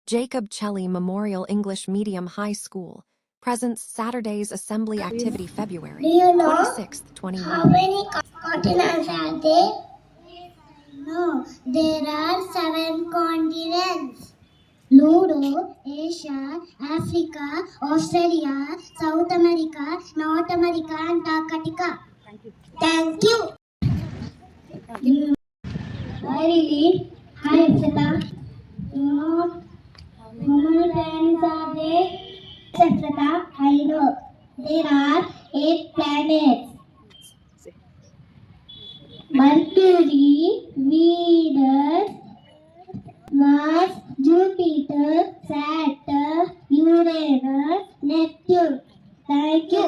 Jcmems Memorial English Medium High School presents Saturday's Assembly Activity February Do you know 26th, how 21. many continents are there? No, there are 7 continents. Ludo, Asia, Africa, Australia, South America, North America, Antarctica. Thank you. Hi Lily. Hi Ekshita. You know how many planets are there? Ekshita, I know. There are 8 planets. Mercury, Venus, Mars, Jupiter, Saturn, Uranus, Neptune. Thank you.